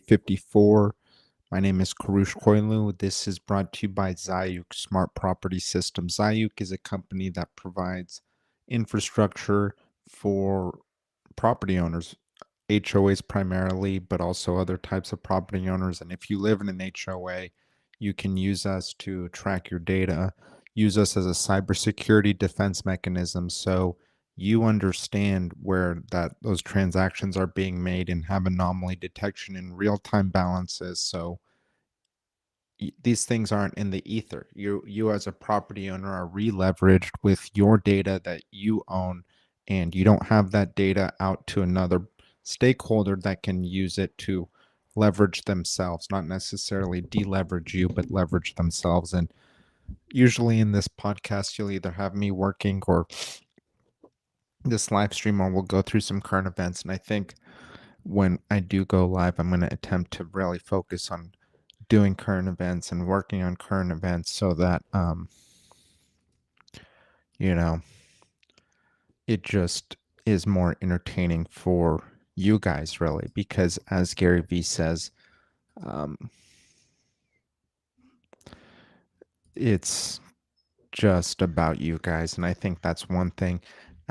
54. My name is Karush Koilu. This is brought to you by Zayuk Smart Property Systems. Zayuk is a company that provides infrastructure for property owners, HOAs primarily, but also other types of property owners. And if you live in an HOA, you can use us to track your data, use us as a cybersecurity defense mechanism. So you understand where those transactions are being made and have anomaly detection and real-time balances. So these things aren't in the ether. You as a property owner are re-leveraged with your data that you own, and you don't have that data out to another stakeholder that can use it to leverage themselves, not necessarily deleverage you, but leverage themselves. And usually in this podcast, you'll either have me working or this live stream, or we'll go through some current events. And I think when I do go live, I'm going to attempt to really focus on doing current events and working on current events so that, it just is more entertaining for you guys, really, because as Gary Vee says, it's just about you guys. And I think that's one thing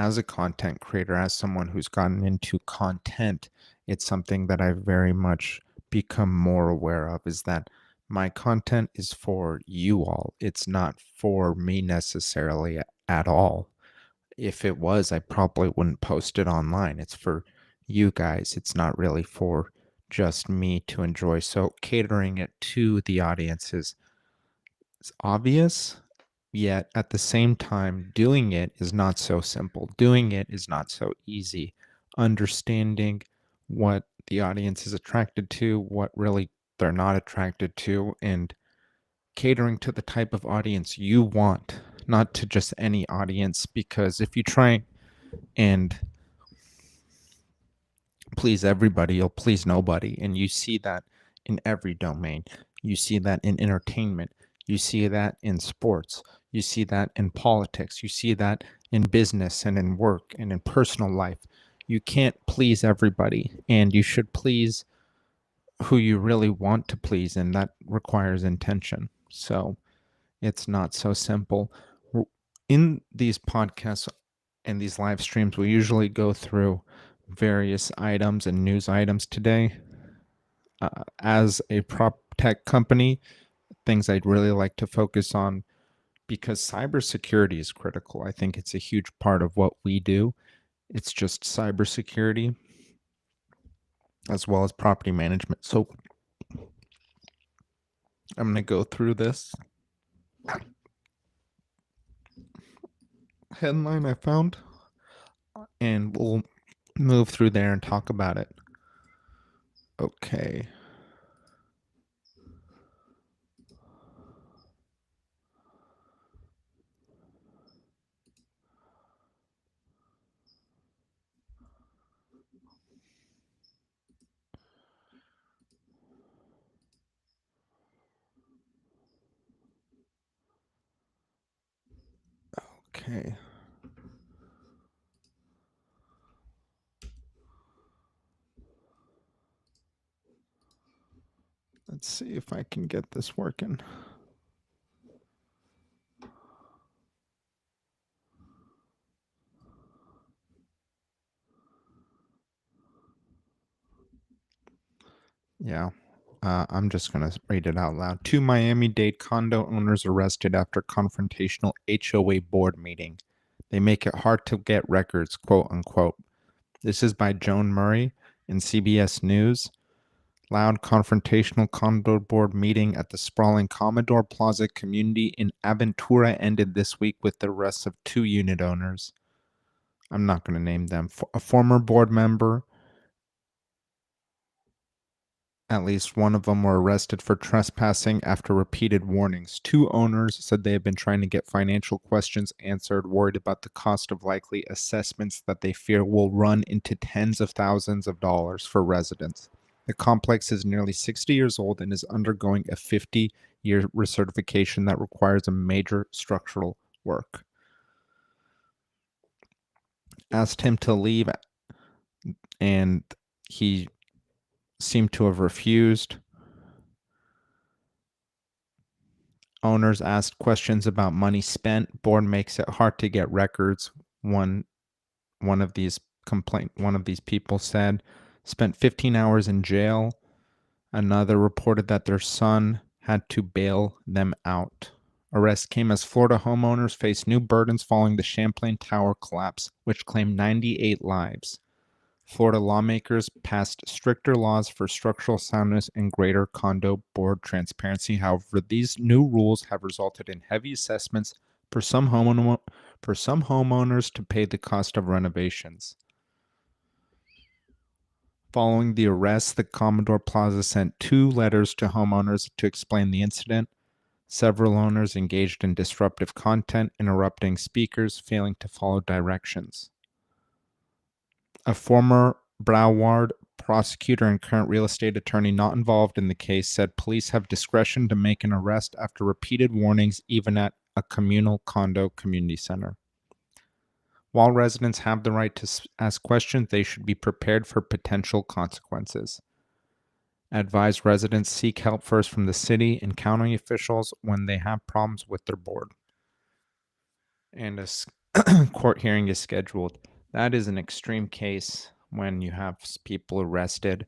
as a content creator, as someone who's gotten into content, it's something that I've very much become more aware of, is that my content is for you all. It's not for me necessarily at all. If it was, I probably wouldn't post it online. It's for you guys. It's not really for just me to enjoy. So catering it to the audience is obvious, yet at the same time, doing it is not so simple. Doing it is not so easy. Understanding what the audience is attracted to, what really they're not attracted to, and catering to the type of audience you want, not to just any audience. Because if you try and please everybody, you'll please nobody. And you see that in every domain. You see that in entertainment. You see that in sports. You see that in politics. You see that in business and in work and in personal life. You can't please everybody, and you should please who you really want to please, and that requires intention. So it's not so simple. In these podcasts and these live streams, we usually go through various items and news items today. As a prop tech company, things I'd really like to focus on, because cybersecurity is critical. I think it's a huge part of what we do. It's just cybersecurity as well as property management. So I'm going to go through this headline I found, and we'll move through there and talk about it. Okay. Okay. Let's see if I can get this working. Yeah. I'm just going to read it out loud. 2 Miami-Dade condo owners arrested after confrontational HOA board meeting. They make it hard to get records, quote unquote. This is by Joan Murray in CBS News. Loud confrontational condo board meeting at the sprawling Commodore Plaza community in Aventura ended this week with the arrest of 2 unit owners. I'm not going to name them. A former board member, at least one of them, were arrested for trespassing after repeated warnings. 2 owners said they have been trying to get financial questions answered, worried about the cost of likely assessments that they fear will run into tens of thousands of dollars for residents. The complex is nearly 60 years old and is undergoing a 50-year recertification that requires a major structural work. Asked him to leave, and he seem to have refused. Owners asked questions about money spent. Board makes it hard to get records. One of these people said spent 15 hours in jail. Another reported that their son had to bail them out. Arrest came as Florida homeowners faced new burdens following the Champlain Tower collapse, which claimed 98 lives. Florida lawmakers passed stricter laws for structural soundness and greater condo board transparency. However, these new rules have resulted in heavy assessments for some homeowners to pay the cost of renovations. Following the arrest, the Commodore Plaza sent 2 letters to homeowners to explain the incident. Several owners engaged in disruptive content, interrupting speakers, failing to follow directions. A former Broward prosecutor and current real estate attorney not involved in the case said police have discretion to make an arrest after repeated warnings, even at a communal condo community center. While residents have the right to ask questions, they should be prepared for potential consequences. Advise residents seek help first from the city and county officials when they have problems with their board. And a court hearing is scheduled. That is an extreme case when you have people arrested.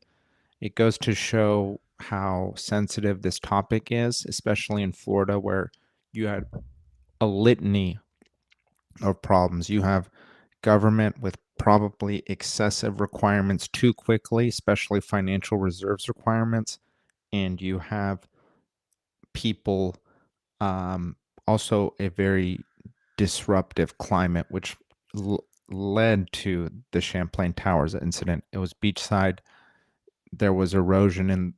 It goes to show how sensitive this topic is, especially in Florida, where you had a litany of problems. You have government with probably excessive requirements too quickly, especially financial reserves requirements. And you have people, also a very disruptive climate, which led to the Champlain Towers incident. It was beachside. There was erosion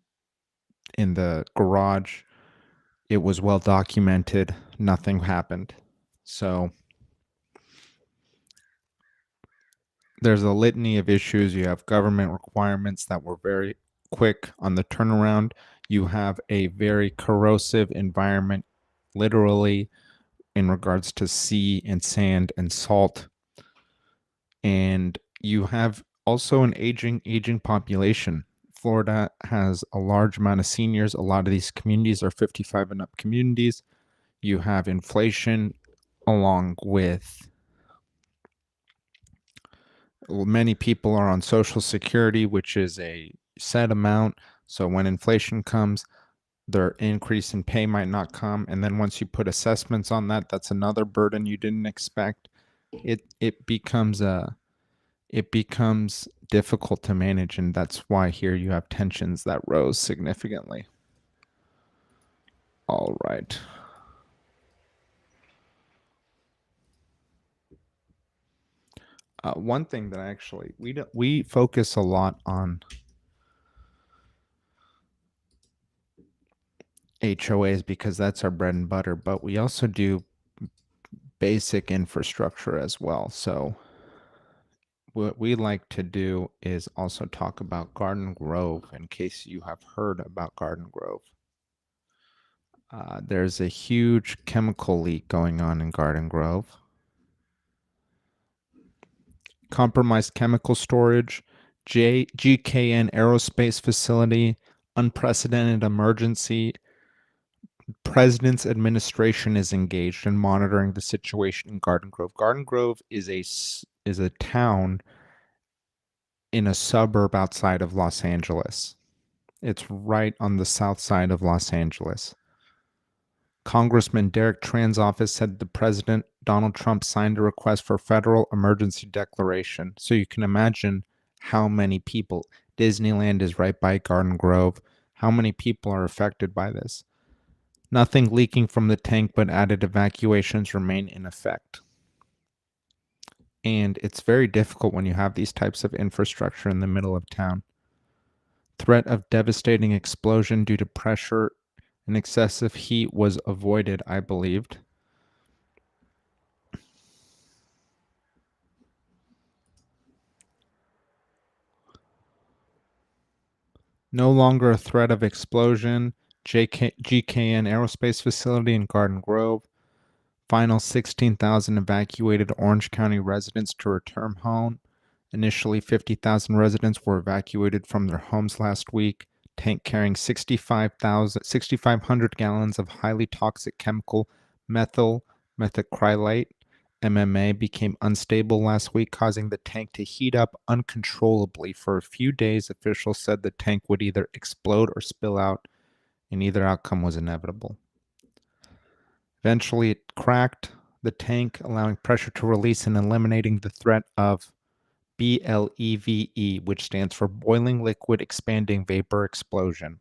in the garage. It was well documented. Nothing happened. So there's a litany of issues. You have government requirements that were very quick on the turnaround. You have a very corrosive environment, literally, in regards to sea and sand and salt. And you have also an aging population. Florida has a large amount of seniors. A lot of these communities are 55 and up communities. You have inflation along with many people are on Social Security, which is a set amount. So when inflation comes, their increase in pay might not come. And then once you put assessments on that, that's another burden you didn't expect. It becomes difficult to manage, and that's why here you have tensions that rose significantly. All right. One thing that actually we focus a lot on HOAs because that's our bread and butter, but we also do basic infrastructure as well. So what we like to do is also talk about Garden Grove, in case you have heard about Garden Grove. There's a huge chemical leak going on in Garden Grove. Compromised chemical storage, GKN aerospace facility, unprecedented emergency. President's administration is engaged in monitoring the situation in Garden Grove. Garden Grove is a town in a suburb outside of Los Angeles. It's right on the south side of Los Angeles. Congressman Derek Tran's office said the president, Donald Trump, signed a request for federal emergency declaration. So you can imagine how many people. Disneyland is right by Garden Grove. How many people are affected by this? Nothing leaking from the tank, but added evacuations remain in effect. And it's very difficult when you have these types of infrastructure in the middle of town. Threat of devastating explosion due to pressure and excessive heat was avoided, I believed. No longer a threat of explosion. GKN aerospace facility in Garden Grove. Final 16,000 evacuated Orange County residents to return home. Initially, 50,000 residents were evacuated from their homes last week. Tank carrying 6,500 gallons of highly toxic chemical methacrylate MMA became unstable last week, causing the tank to heat up uncontrollably. For a few days, officials said the tank would either explode or spill out, and either outcome was inevitable. Eventually, it cracked the tank, allowing pressure to release and eliminating the threat of BLEVE, which stands for Boiling Liquid Expanding Vapor Explosion.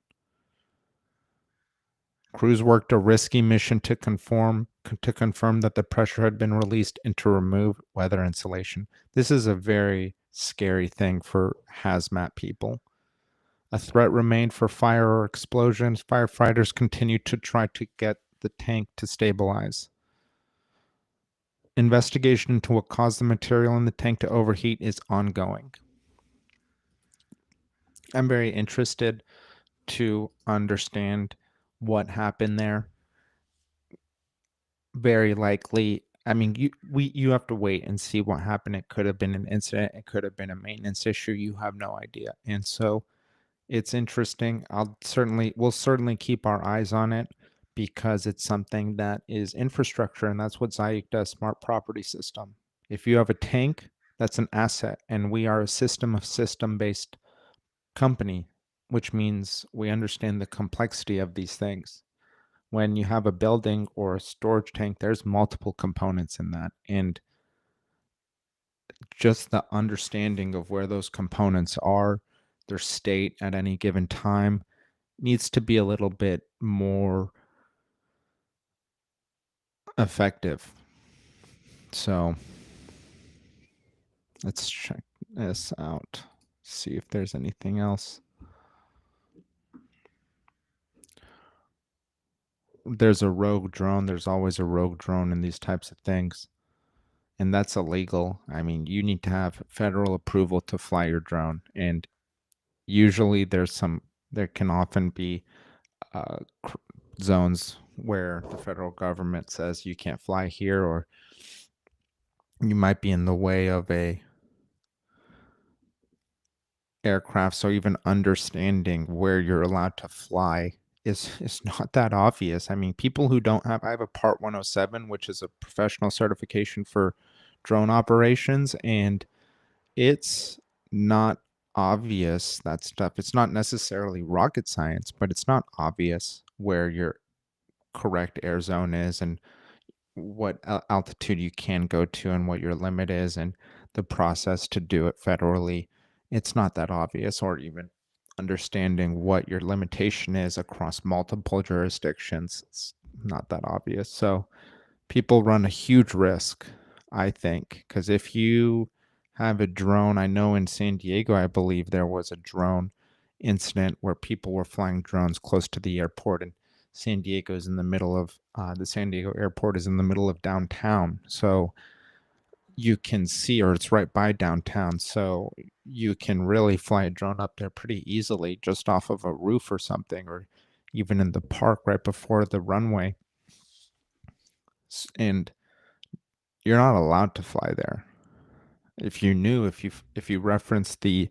Crews worked a risky mission to confirm that the pressure had been released and to remove weather insulation. This is a very scary thing for hazmat people. A threat remained for fire or explosions. Firefighters continued to try to get the tank to stabilize. Investigation into what caused the material in the tank to overheat is ongoing. I'm very interested to understand what happened there. Very likely, I mean, you have to wait and see what happened. It could have been an incident, it could have been a maintenance issue. You have no idea. And so it's interesting. We'll certainly keep our eyes on it because it's something that is infrastructure, and that's what Zayuk does, smart property system. If you have a tank, that's an asset, and we are a system-based company, which means we understand the complexity of these things. When you have a building or a storage tank, there's multiple components in that. And just the understanding of where those components are, their state at any given time, needs to be a little bit more effective. So let's check this out, see if there's anything else. There's a rogue drone. There's always a rogue drone in these types of things. And that's illegal. I mean, you need to have federal approval to fly your drone. And usually there can often be zones where the federal government says you can't fly here, or you might be in the way of a aircraft. So even understanding where you're allowed to fly is not that obvious. I mean, people who don't have, I have a Part 107, which is a professional certification for drone operations, and it's not obvious, that stuff. It's not necessarily rocket science, but it's not obvious where your correct air zone is and what altitude you can go to and what your limit is and the process to do it federally. It's not that obvious, or even understanding what your limitation is across multiple jurisdictions. It's not that obvious. So people run a huge risk, I think, because if you have a drone, I know in San Diego, I believe there was a drone incident where people were flying drones close to the airport, and San Diego is in the middle of the San Diego airport is in the middle of downtown. So you can see, or it's right by downtown. So you can really fly a drone up there pretty easily just off of a roof or something, or even in the park right before the runway. And you're not allowed to fly there. If you reference the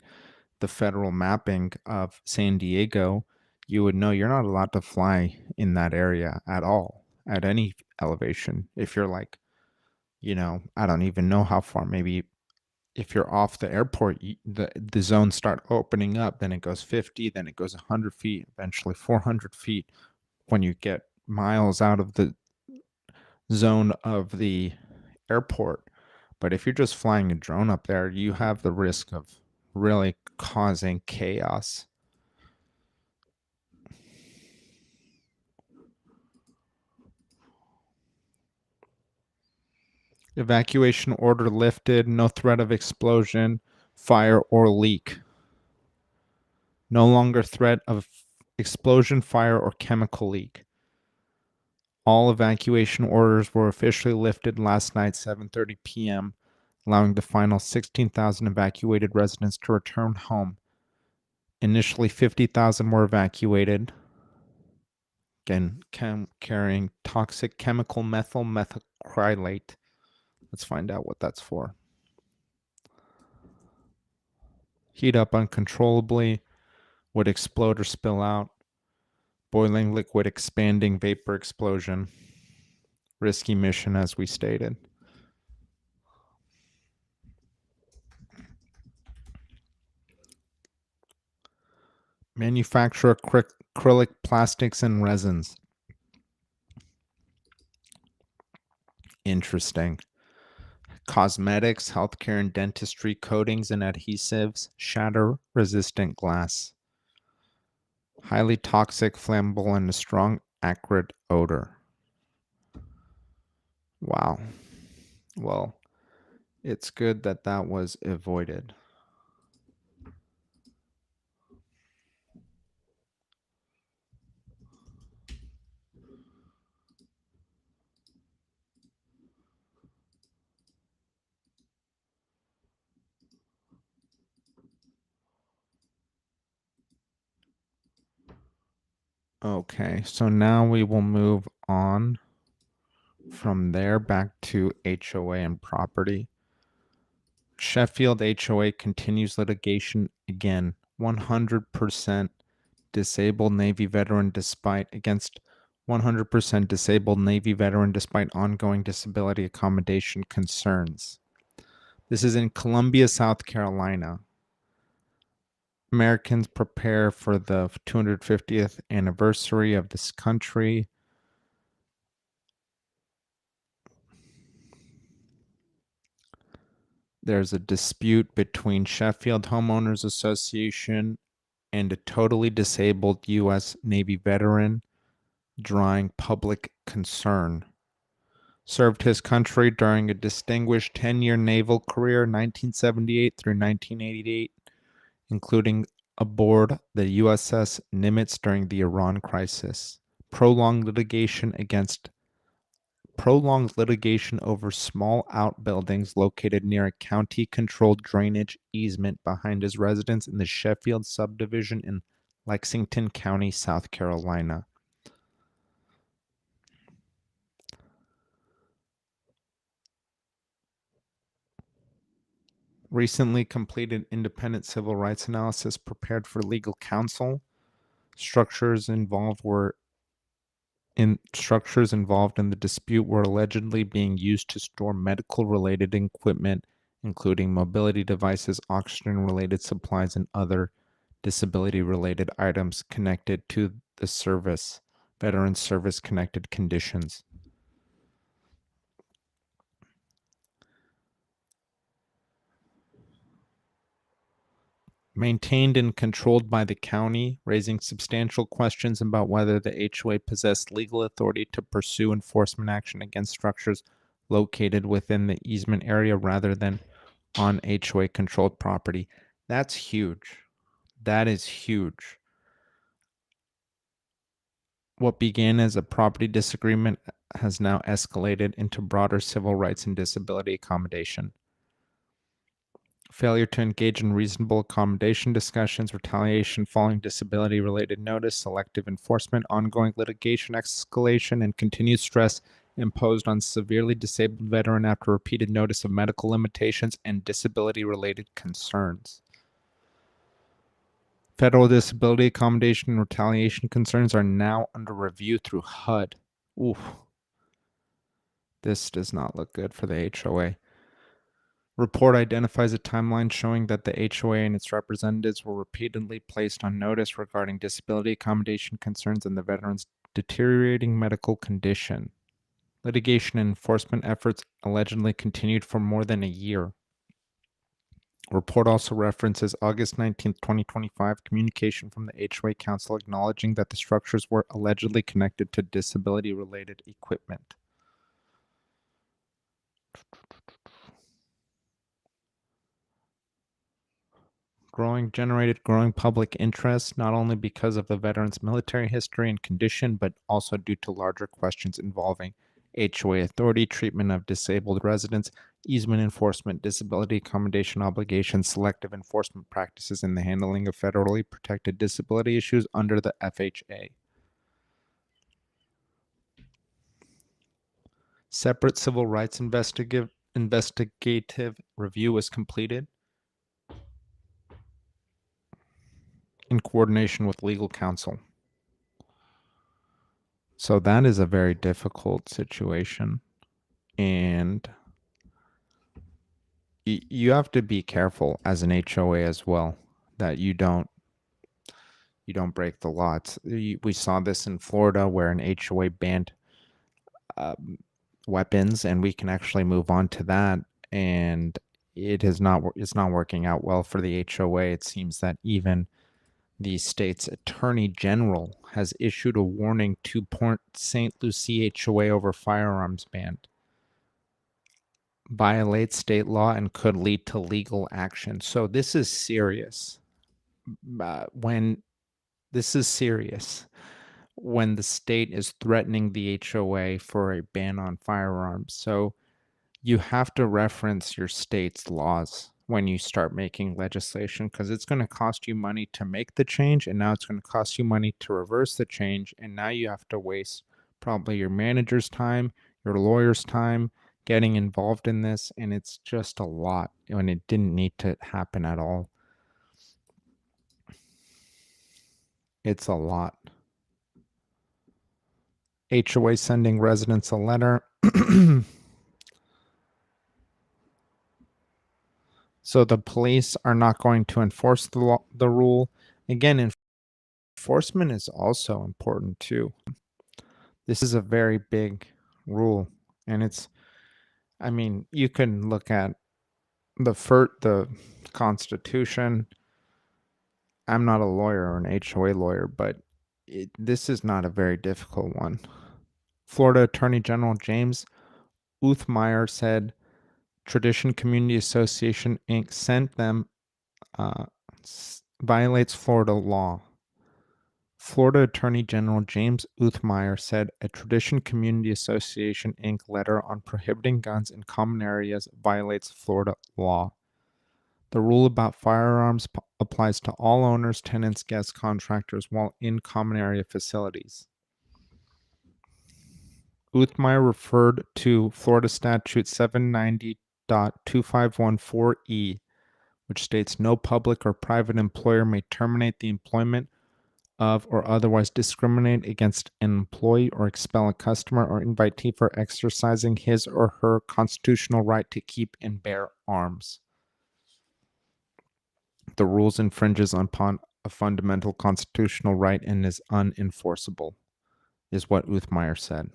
federal mapping of San Diego, you would know you're not allowed to fly in that area at all, at any elevation. If you're like, I don't even know how far, maybe if you're off the airport, the zones start opening up, then it goes 50, then it goes 100 feet, eventually 400 feet when you get miles out of the zone of the airport. But if you're just flying a drone up there, you have the risk of really causing chaos. Evacuation order lifted, no threat of explosion, fire, or leak. No longer threat of explosion, fire, or chemical leak. All evacuation orders were officially lifted last night, 7:30 p.m., allowing the final 16,000 evacuated residents to return home. Initially, 50,000 were evacuated, again, carrying toxic chemical methyl methacrylate. Let's find out what that's for. heat up uncontrollably, would explode or spill out, boiling liquid expanding vapor explosion, risky mission as we stated. Manufacture acrylic plastics and resins. Interesting. Cosmetics, healthcare and dentistry coatings and adhesives, shatter-resistant glass. Highly toxic, flammable, and a strong acrid odor. Wow. Well, it's good that that was avoided. Okay, so now we will move on from there back to HOA and property. Sheffield HOA continues litigation again. 100% disabled Navy veteran against 100% disabled Navy veteran despite ongoing disability accommodation concerns. This is in Columbia, South Carolina. Americans prepare for the 250th anniversary of this country. There's a dispute between Sheffield Homeowners Association and a totally disabled U.S. Navy veteran, drawing public concern. Served his country during a distinguished 10-year naval career, 1978 through 1988, including aboard the USS Nimitz during the Iran crisis. Prolonged litigation over small outbuildings located near a county-controlled drainage easement behind his residence in the Sheffield subdivision in Lexington County, South Carolina. Recently completed independent civil rights analysis prepared for legal counsel. Structures involved in the dispute were allegedly being used to store medical related equipment, including mobility devices, oxygen related supplies, and other disability related items connected to the veteran service connected conditions. Maintained and controlled by the county, raising substantial questions about whether the HOA possessed legal authority to pursue enforcement action against structures located within the easement area rather than on HOA controlled property. That's huge. That is huge. What began as a property disagreement has now escalated into broader civil rights and disability accommodation. Failure to engage in reasonable accommodation discussions, retaliation following disability-related notice, selective enforcement, ongoing litigation escalation, and continued stress imposed on severely disabled veteran after repeated notice of medical limitations and disability-related concerns. Federal disability accommodation and retaliation concerns are now under review through HUD. Oof. This does not look good for the HOA. Report identifies a timeline showing that the HOA and its representatives were repeatedly placed on notice regarding disability accommodation concerns and the veteran's deteriorating medical condition. Litigation and enforcement efforts allegedly continued for more than a year. Report also references August 19, 2025 communication from the HOA Council acknowledging that the structures were allegedly connected to disability-related equipment. Growing public interest, not only because of the veteran's military history and condition, but also due to larger questions involving HOA authority, treatment of disabled residents, easement enforcement, disability accommodation obligations, selective enforcement practices in the handling of federally protected disability issues under the FHA. Separate civil rights investigative review was completed. in coordination with legal counsel. So that is a very difficult situation. And you have to be careful as an HOA as well that you don't break the law. We saw this in Florida where an HOA banned weapons, and we can actually move on to that. And it's not working out well for the HOA. It seems that even the state's attorney general has issued a warning to Port St. Lucie HOA over firearms ban. Violates state law and could lead to legal action. So this is serious. When the state is threatening the HOA for a ban on firearms. So you have to reference your state's laws when you start making legislation, because it's going to cost you money to make the change, and now it's going to cost you money to reverse the change, and now you have to waste probably your manager's time, your lawyer's time getting involved in this, and it's just a lot when it didn't need to happen at all. It's a lot. HOA sending residents a letter. So the police are not going to enforce the rule. Again, enforcement is also important too. This is a very big rule, and you can look at the Constitution. I'm not a lawyer or an HOA lawyer, but this is not a very difficult one. Florida Attorney General James Uthmeyer said Tradition Community Association Inc. sent them violates Florida law. Florida Attorney General James Uthmeyer said a Tradition Community Association Inc. letter on prohibiting guns in common areas violates Florida law. The rule about firearms applies to all owners, tenants, guests, contractors while in common area facilities. Uthmeyer referred to Florida Statute 790.2514E, which states no public or private employer may terminate the employment of or otherwise discriminate against an employee or expel a customer or invitee for exercising his or her constitutional right to keep and bear arms. The rules infringes upon a fundamental constitutional right and is unenforceable, is what Uthmeyer said.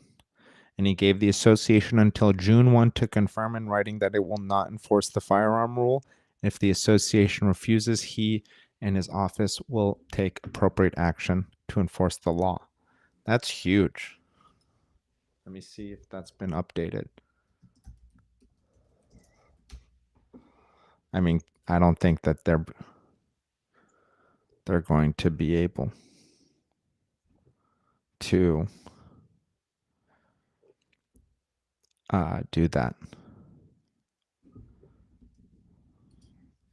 And he gave the association until June 1 to confirm in writing that it will not enforce the firearm rule. If the association refuses, he and his office will take appropriate action to enforce the law. That's huge. Let me see if that's been updated. I don't think that they're going to be able to do that.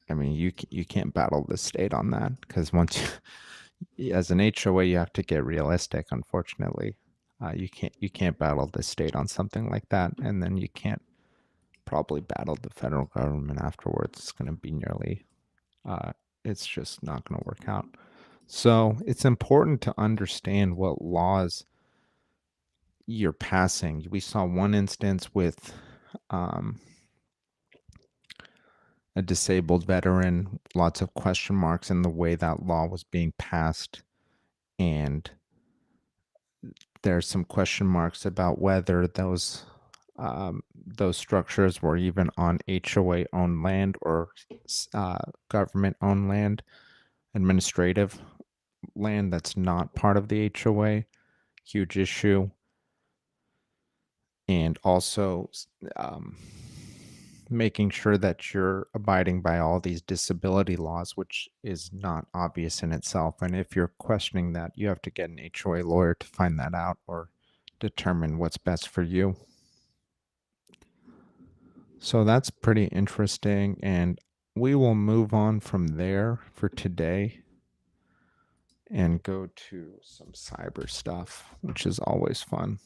You can't battle the state on that, because once you, as an HOA, you have to get realistic. Unfortunately, you can't battle the state on something like that, and then you can't probably battle the federal government afterwards. It's going to be nearly, it's just not going to work out. So it's important to understand what laws you're passing. We saw one instance with a disabled veteran, lots of question marks in the way that law was being passed. And there's some question marks about whether those structures were even on HOA-owned land or government-owned land, administrative land that's not part of the HOA. Huge issue. And also making sure that you're abiding by all these disability laws, which is not obvious in itself. And if you're questioning that, you have to get an HOA lawyer to find that out or determine what's best for you. So that's pretty interesting, and we will move on from there for today and go to some cyber stuff, which is always fun.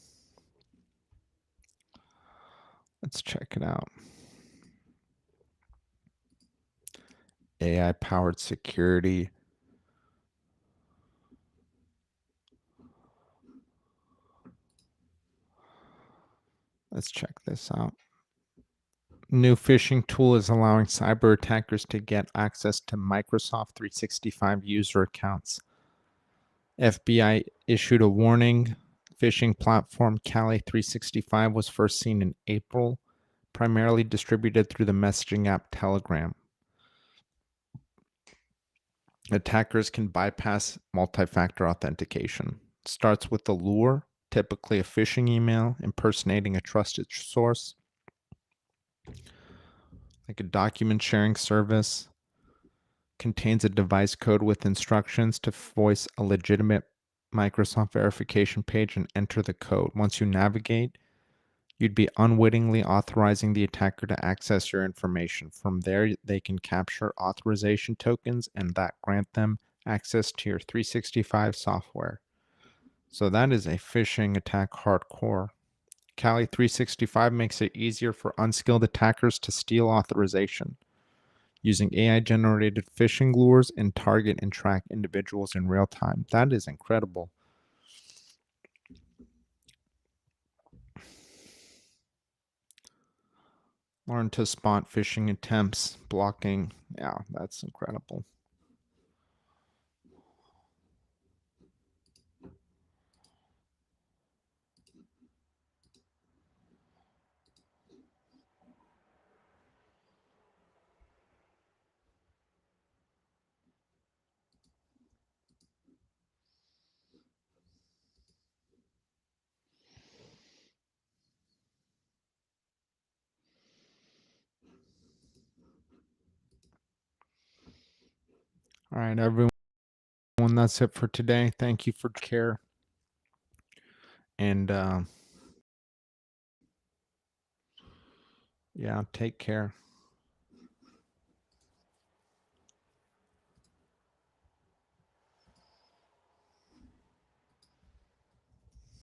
Let's check it out. AI-powered security Let's check this out. New phishing tool is allowing cyber attackers to get access to Microsoft 365 user accounts. FBI issued a warning. Phishing platform Kali 365 was first seen in April, primarily distributed through the messaging app Telegram. Attackers can bypass multi-factor authentication. It starts with the lure, typically a phishing email impersonating a trusted source, like a document sharing service, contains a device code with instructions to voice a legitimate Microsoft verification page and enter the code. Once you navigate, you'd be unwittingly authorizing the attacker to access your information. From there, they can capture authorization tokens and that grant them access to your 365 software. So that is a phishing attack hardcore. Kali 365 makes it easier for unskilled attackers to steal authorization, using AI-generated phishing lures and target and track individuals in real time. That is incredible. Learn to spot phishing attempts, blocking. Yeah, that's incredible. All right, everyone, that's it for today. Thank you for care. And yeah, take care.